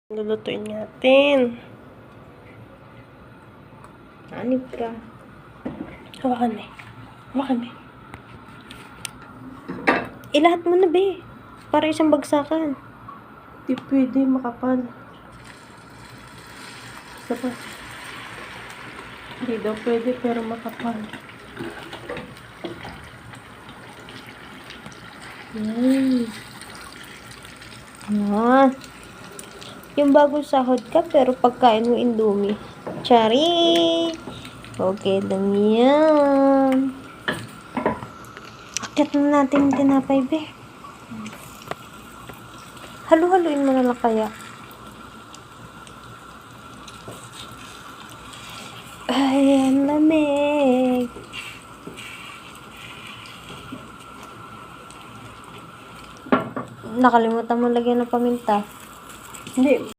Lulutuin natin. Anip ka. Hawakan eh. Hawakan eh. Ilahat mo na, be. Para isang bagsakan. Di pwede, makapal. Saba. Hindi daw pwede, pero makapal. Yan. Yung bagong sahod ka, pero pagkain mo Indomie. Chari! Okay lang yan. Akyat na natin yung tinapay, be. Halu-haluin mo na lang kaya. Ayan, lamig. Nakalimutan mo lagyan ng paminta. Hindi.